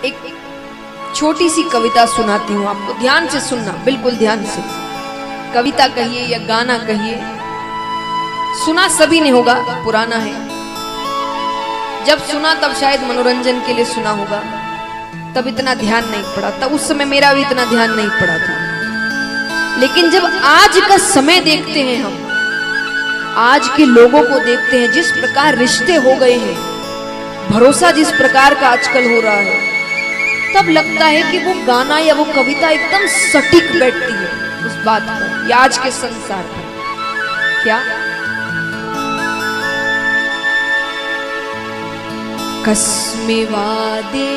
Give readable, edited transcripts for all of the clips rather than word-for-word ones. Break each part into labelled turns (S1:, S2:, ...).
S1: एक छोटी सी कविता सुनाती हूँ आपको, ध्यान से सुनना, बिल्कुल ध्यान से। कविता कहिए या गाना कहिए, सुना सभी ने होगा, पुराना है। जब सुना तब शायद मनोरंजन के लिए सुना होगा, तब इतना ध्यान नहीं पड़ा, तब उस समय मेरा भी इतना ध्यान नहीं पड़ा था। लेकिन जब आज का समय देखते हैं, हम आज के लोगों को देखते हैं, जिस प्रकार रिश्ते हो गए हैं, भरोसा जिस प्रकार का आजकल हो रहा है, तब लगता है कि वो गाना या वो कविता एकदम सटीक बैठती है उस बात पर या आज के संसार पर। क्या कसमें वादे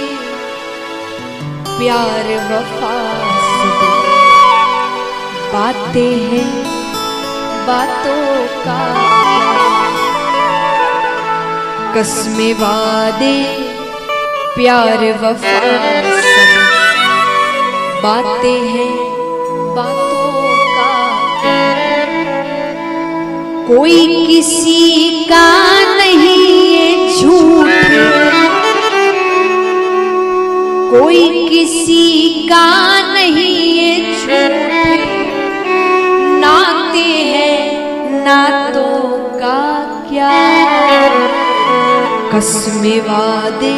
S1: प्यार वफा बातें हैं बातों का, कसमें वादे प्यार वफा बातें हैं बातों का, कोई किसी का नहीं ये झूठ, कोई किसी का नहीं ये झूठ, नाते हैं नातों का क्या, कसमें वादे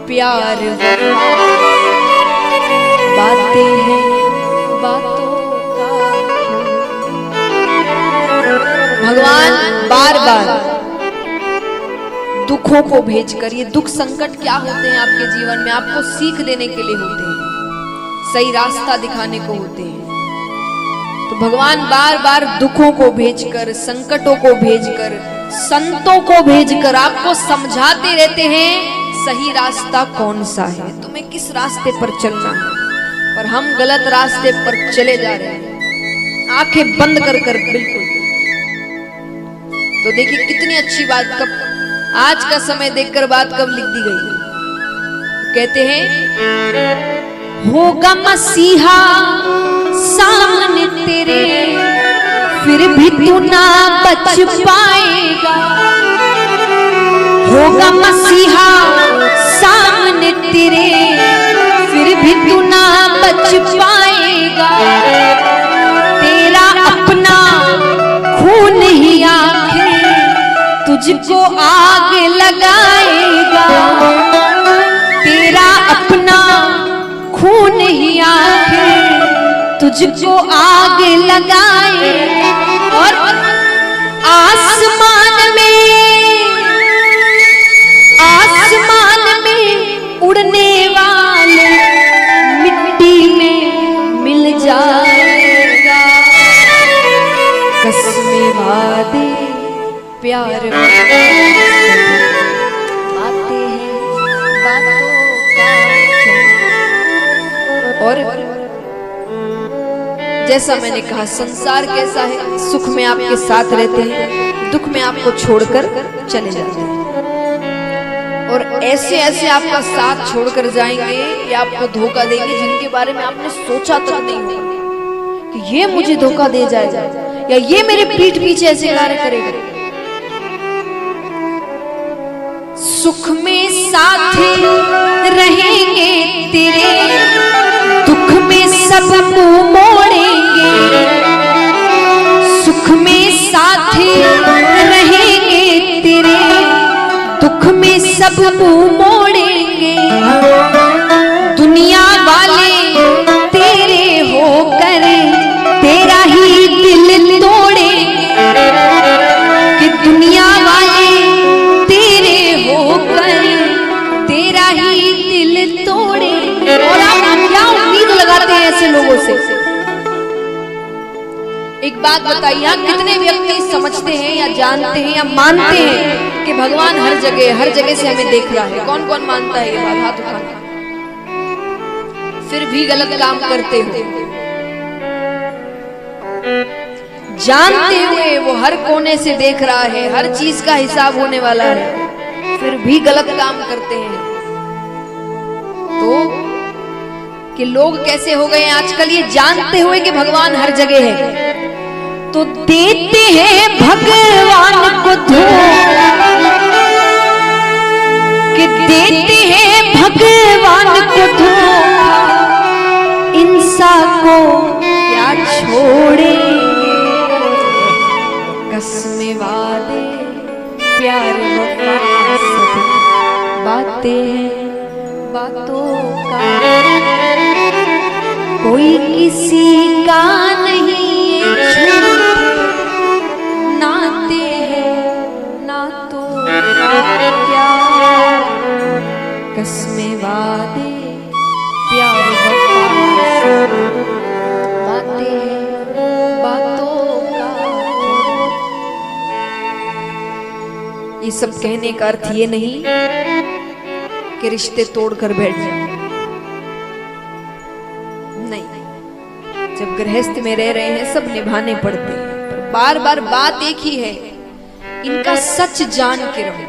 S1: प्यार बातें हैं बातों का। भगवान बार बार दुखों को भेजकर, ये दुख संकट क्या होते हैं आपके जीवन में, आपको सीख देने के लिए होते हैं, सही रास्ता दिखाने को होते हैं। तो भगवान बार बार दुखों को भेजकर, संकटों को भेजकर, संतों को भेजकर आपको समझाते रहते हैं सही रास्ता कौन सा है, तुम्हें किस रास्ते पर चलना है। पर हम गलत रास्ते पर चले जा रहे हैं, आंखें बंद कर कर बिल्कुल। तो देखिए कितनी अच्छी बात, कब आज का समय देखकर बात कब लिख दी गई। कहते हैं होगा मसीहा सामने तेरे, फिर भी तू ना बच पाएगा, होगा मसीहा सामने तेरे, फिर भी तू ना बच पाएगा, तेरा अपना खून ही आखिर तुझको आग लगाएगा, तेरा अपना खून ही आखिर तुझको आग लगाए। और आसमान में उड़ने वाले मिट्टी में मिल जाएगा, कसमें वादे प्यार बातें हैं बातों का। और जैसा मैंने कहा, संसार कैसा है, सुख में आपके साथ रहते हैं, दुख में आपको छोड़कर चले जाते हैं। और ऐसे ऐसे आपका साथ छोड़कर जाएंगे या आपको धोखा देंगे जिनके बारे में आपने सोचा तक नहीं होगा कि ये मुझे धोखा दे जाएगा या ये मेरे पीठ पीछे ऐसे कार्य करेगा। सुख में साथ रहेंगे तेरे, दुख में सब मुंह मोड़ेंगे, सुख में साथ रहेंगे तेरे, दुख में सब मुंह मोड़ेंगे, दुनिया वाले तेरे होकर तेरा ही दिल तोड़ेंगे, कि दुनिया वाले तेरे होकर तेरा ही दिल तोड़ेंगे। और आप क्या उम्मीद लगाते हैं ऐसे लोगों से? एक बात बताइए, कितने व्यक्ति समझते हैं या जानते हैं या मानते हैं कि भगवान हर जगह से हमें देख रहा है? कौन कौन मानता है ये बात? हाथ उठाना। फिर भी गलत काम करते हो, जानते हुए वो हर कोने से देख रहा है, हर चीज का हिसाब होने वाला है, फिर भी गलत काम करते हैं। तो कि लोग कैसे हो गए आजकल, ये जानते हुए कि भगवान हर जगह है, तो देते हैं भगवान को धोखा, कि देते हैं भगवान हैं बातों का, कोई किसी का नहीं ये नाते हैं नातों का प्यार, कसमें वादे प्यार बातें हैं बातों का। ये सब कहने का अर्थ ये नहीं कि रिश्ते तोड़कर बैठ जाओ, नहीं। जब गृहस्थ में रह रहे हैं सब निभाने पड़ते हैं, पर बार बार बात एक ही है, इनका सच जान के रहो।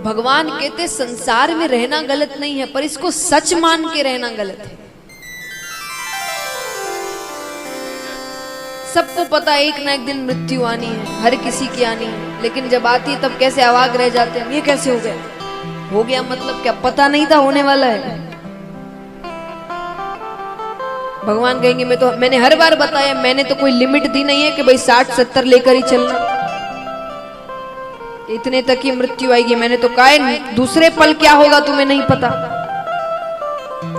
S1: भगवान कहते संसार में रहना गलत नहीं है, पर इसको सच मान के रहना गलत है। सबको पता है एक ना एक दिन मृत्यु आनी है, हर किसी की आनी है, लेकिन जब आती है तब कैसे अवाक रह जाते हैं, ये कैसे हो गया? हो गया मतलब क्या? पता नहीं था होने वाला है। भगवान कहेंगे मैंने हर बार बताया, मैंने तो कोई लिमिट दी नहीं है कि भाई 60-70 लेकर ही चलना, इतने तक ही मृत्यु आएगी। मैंने तो कहा है दूसरे पल क्या होगा तुम्हें नहीं पता,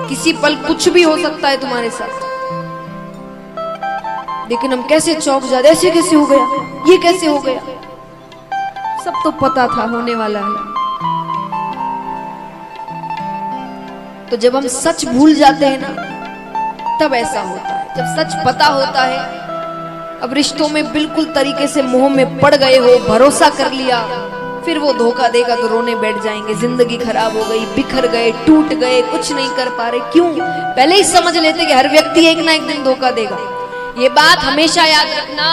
S1: किसी पल कुछ भी हो सकता है तुम्हारे साथ। लेकिन हम कैसे चौंक जाते, ऐसे कैसे हो गया, ये कैसे हो गया? सब तो पता था होने वाला है। तो जब हम सच भूल जाते हैं ना, तब ऐसा होता है। जब सच पता होता है, अब रिश्तों में बिल्कुल तरीके से मोह में पड़ गए हो, भरोसा कर लिया, फिर वो धोखा देगा तो रोने बैठ जाएंगे, जिंदगी खराब हो गई, बिखर गए, टूट गए, कुछ नहीं कर पा रहे। क्यों? पहले ही समझ लेते कि हर व्यक्ति एक ना एक दिन धोखा देगा। ये बात हमेशा याद रखना,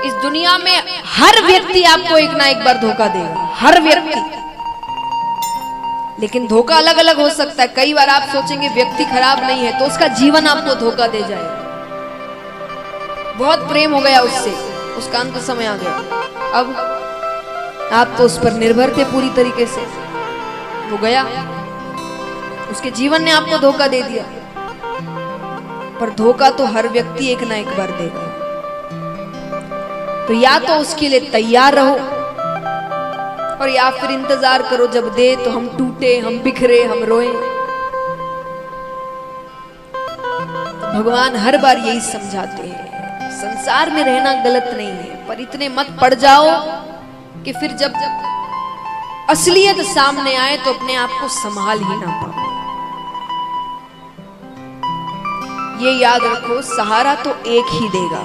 S1: इस दुनिया में हर व्यक्ति आपको एक ना एक बार धोखा देगा, हर व्यक्ति। लेकिन धोखा अलग अलग हो सकता है। कई बार आप सोचेंगे व्यक्ति खराब नहीं है, तो उसका जीवन आपको धोखा दे जाए। बहुत प्रेम हो गया उससे, उसका अंत समय आ गया, अब आप तो उस पर निर्भर थे पूरी तरीके से, वो गया, उसके जीवन ने आपको धोखा दे दिया। पर धोखा तो हर व्यक्ति एक ना एक बार देगा, तो या तो उसके लिए तैयार रहो, और या फिर इंतजार करो जब दे तो हम टूटे, हम बिखरे, हम रोए। भगवान हर बार यही समझाते हैं, संसार में रहना गलत नहीं है, पर इतने मत पड़ जाओ कि फिर जब असलियत सामने आए तो अपने आप को संभाल ही ना पाओ। ये याद रखो, सहारा तो एक ही देगा,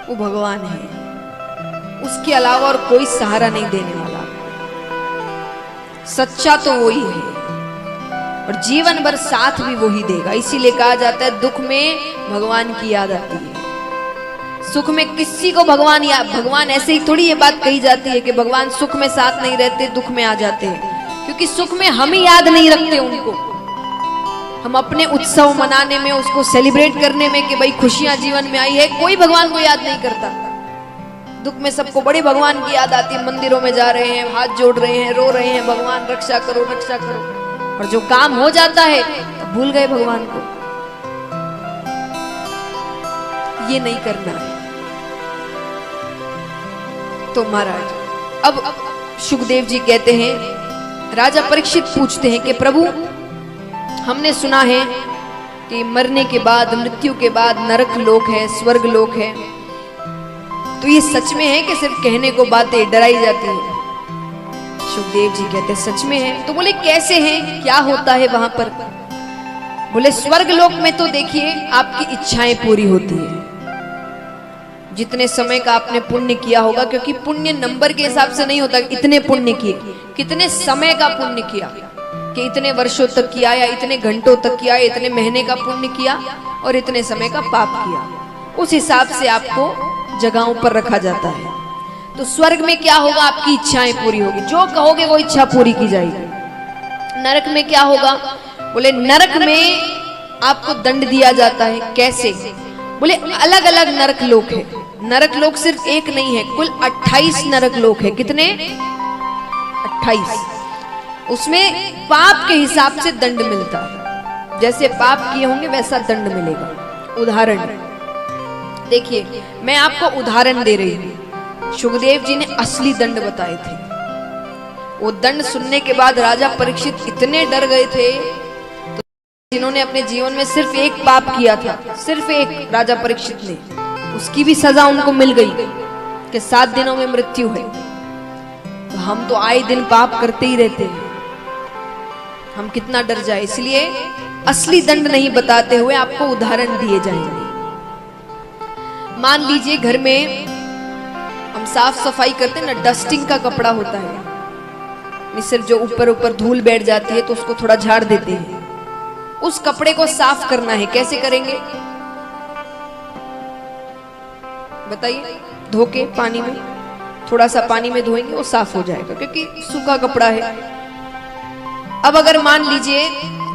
S1: वो भगवान है, उसके अलावा और कोई सहारा नहीं देने वाला। सच्चा तो वही है, और जीवन भर साथ भी वही देगा। इसीलिए कहा जाता है दुख में भगवान की याद आती है, सुख में किसी को भगवान ऐसे ही थोड़ी ये बात कही जाती है कि भगवान सुख में साथ नहीं रहते, दुख में आ जाते हैं, क्योंकि सुख में हम ही याद नहीं रखते उनको। हम अपने उत्सव मनाने में, उसको सेलिब्रेट करने में कि भाई खुशियां जीवन में आई है, कोई भगवान को याद नहीं करता। दुख में सबको बड़े भगवान की याद आती है, मंदिरों में जा रहे हैं, हाथ जोड़ रहे हैं, रो रहे हैं, भगवान रक्षा करो रक्षा करो। और जो काम हो जाता है तो भूल गए भगवान को। ये नहीं करना है। तो महाराज अब शुकदेव जी कहते हैं, राजा परीक्षित पूछते हैं कि प्रभु हमने सुना है कि मरने के बाद, मृत्यु के बाद नरक लोक है, स्वर्ग लोक है, तो ये सच में है कि सिर्फ कहने को बातें डराई जाती है? शुकदेव जी कहते सच में है। तो बोले कैसे है, क्या होता है वहां पर? बोले स्वर्ग लोक में तो देखिए आपकी इच्छाएं पूरी होती है, जितने समय का आपने पुण्य किया होगा, क्योंकि पुण्य नंबर के हिसाब से नहीं होता, इतने पुण्य किए, कितने समय का पुण्य किया, कि इतने वर्षों तक किया या इतने घंटों तक किया, इतने महीने का पुण्य किया और इतने समय का पाप किया, उस हिसाब से आपको जगहों पर रखा जाता है। तो स्वर्ग में क्या होगा, आपकी इच्छाएं पूरी होगी, जो कहोगे वो इच्छा पूरी की जाएगी। नरक में क्या होगा? बोले नरक में आपको दंड दिया जाता है। कैसे? बोले अलग अलग नरक लोक है, नरक लोक सिर्फ एक नहीं है, कुल 28 नरक लोक है। कितने? 28। उसमें पाप के हिसाब से दंड मिलता है, जैसे पाप किए होंगे वैसा दंड मिलेगा। उदाहरण देखिए, मैं आपको उदाहरण दे रही हूँ, शुकदेव जी ने असली दंड बताए थे। वो दंड सुनने के बाद राजा परीक्षित इतने डर गए थे, तो जिन्होंने अपने जीवन में सिर्फ एक पाप किया था, सिर्फ एक, राजा परीक्षित ने, उसकी भी सजा उनको मिल गई कि 7 दिनों में मृत्यु है। तो हम तो आए दिन पाप करते ही रहते हैं, हम कितना डर जाए। इसलिए असली दंड नहीं बताते हुए आपको उदाहरण दिए जाएंगे। मान लीजिए घर में हम साफ सफाई करते हैं ना, डस्टिंग का कपड़ा होता है, सिर्फ जो ऊपर ऊपर धूल बैठ जाती है तो उसको थोड़ा झाड़ देते हैं। उस कपड़े को साफ करना है, कैसे करेंगे बताइए? धो के पानी में, थोड़ा सा पानी में धोएंगे, वो साफ हो जाएगा क्योंकि सूखा कपड़ा है। अब अगर मान लीजिए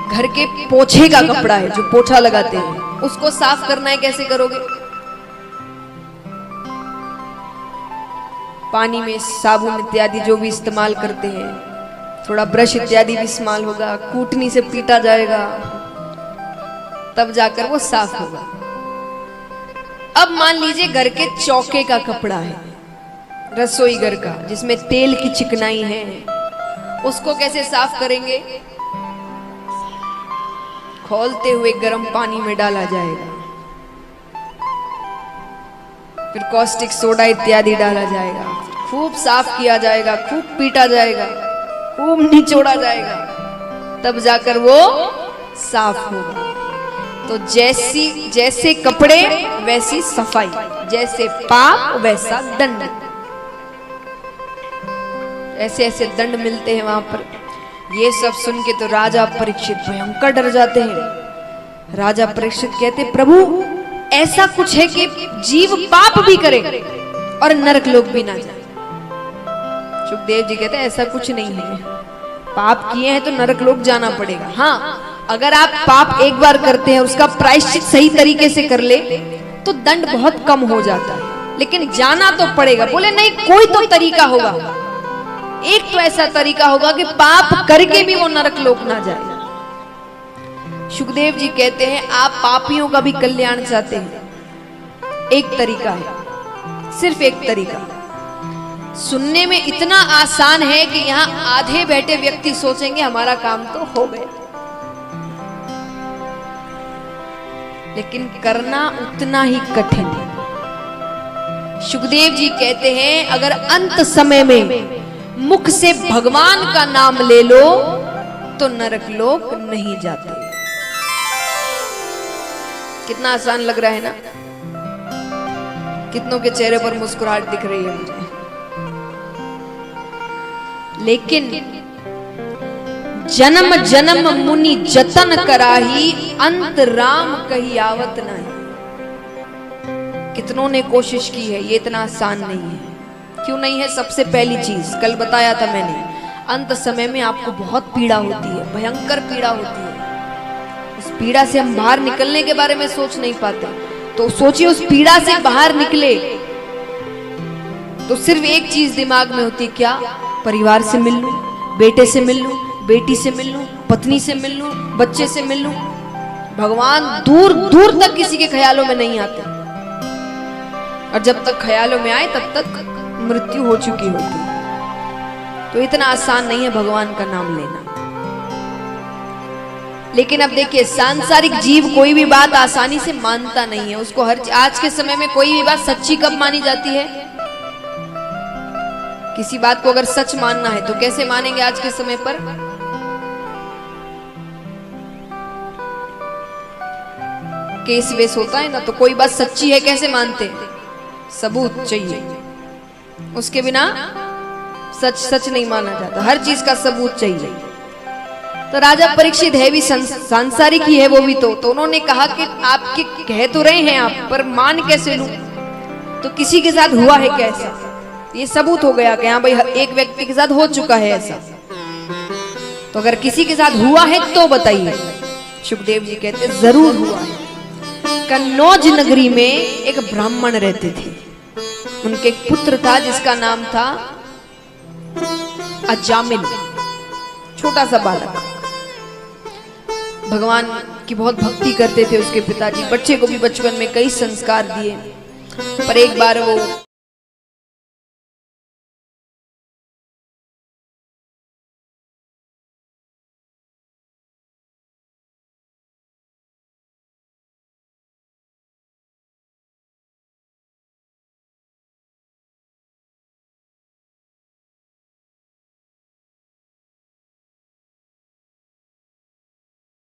S1: घर के पोछे का कपड़ा है, जो पोछा लगाते हैं, उसको साफ करना है, कैसे करोगे? पानी में साबुन इत्यादि जो भी इस्तेमाल करते हैं, थोड़ा ब्रश इत्यादि भी इस्तेमाल होगा, कूटनी से पीटा जाएगा, तब जाकर वो साफ होगा। अब मान लीजिए घर के चौके का कपड़ा है, रसोई घर का, जिसमें तेल की चिकनाई है, उसको कैसे साफ करेंगे? खोलते हुए गर्म पानी में डाला जाएगा, फिर कॉस्टिक सोडा इत्यादि डाला जाएगा, खूब साफ किया जाएगा, खूब पीटा जाएगा, खूब निचोड़ा जाएगा, तब जाकर वो साफ होगा। तो जैसे कपड़े वैसी सफाई, जैसे पाप वैसा दंड, ऐसे ऐसे दंड मिलते हैं वहां पर। ये सब सुन के तो राजा परीक्षित भयंकर डर जाते हैं। राजा परीक्षित कहते, प्रभु ऐसा कुछ है कि जीव पाप भी करे और नरक लोक भी ना जाए। सुखदेव जी कहते ऐसा कुछ नहीं है, पाप किए हैं तो नरक लोक जाना पड़ेगा। हाँ, अगर आप पाप एक बार करते हैं, उसका प्रायश्चित सही तरीके से कर ले तो दंड बहुत कम हो जाता है, लेकिन जाना तो पड़ेगा। बोले नहीं, कोई तो तरीका होगा, एक तो ऐसा तरीका होगा कि पाप करके भी वो नरक लोक ना जाए। सुखदेव जी कहते हैं, आप पापियों का भी कल्याण चाहते हैं, एक तरीका है, सिर्फ एक तरीका। सुनने में इतना आसान है कि यहां आधे बैठे व्यक्ति सोचेंगे हमारा काम तो हो गया, लेकिन करना उतना ही कठिन है। सुखदेव जी कहते हैं, अगर अंत समय में मुख से भगवान का नाम ले लो तो नरक लोक नहीं जाते। कितना आसान लग रहा है ना? कितनों के चेहरे पर मुस्कुराहट दिख रही है मुझे। लेकिन जन्म जन्म मुनि जतन कराही, अंत राम कही आवत नहीं। कितनों ने कोशिश की है, ये इतना आसान नहीं है। क्यों नहीं है? सबसे पहली चीज कल बताया था मैंने, अंत समय में आपको बहुत पीड़ा होती है, भयंकर पीड़ा होती है। उस पीड़ा से हम बाहर निकलने के बारे में सोच नहीं पाते। तो सोचिए, उस पीड़ा से बाहर निकले तो सिर्फ एक चीज दिमाग में होती है, क्या? परिवार से मिल लूं, बेटे से मिल लूं, बेटी से मिल लूं, पत्नी से मिल लूं, बच्चे से मिल लूं। भगवान दूर दूर तक किसी के ख्यालों में नहीं आते, और जब तक ख्यालों में आए तब तक मृत्यु हो चुकी होती है। तो इतना आसान नहीं है भगवान का नाम लेना। लेकिन अब देखिए, सांसारिक जीव कोई भी बात आसानी से मानता नहीं है। उसको आज के समय में कोई भी बात सच्ची कब मानी जाती है? किसी बात को अगर सच मानना है तो कैसे मानेंगे आज के समय पर? केस वेस होता है ना, तो कोई बात सच्ची है कैसे मानते? सबूत चाहिए, उसके बिना सच सच नहीं माना जाता। हर चीज का सबूत चाहिए। तो राजा परीक्षित है भी सांसारिक ही है वो भी, तो उन्होंने कहा कि आपके कह तो रहे हैं आप, पर मान कैसे लूं? तो किसी के साथ हुआ है क्या ऐसा? ये सबूत हो गया कि हाँ भाई, एक व्यक्ति के साथ हो चुका है ऐसा। तो अगर किसी के साथ हुआ है तो बताइए। सुखदेव जी कहते जरूर हुआ है। कन्नौज नगरी में एक ब्राह्मण रहते थे। उनके एक पुत्र था जिसका नाम था अजामिल, छोटा सा बालक। भगवान की बहुत भक्ति करते थे उसके पिताजी। बच्चे को भी बचपन में कई संस्कार दिए, पर एक बार वो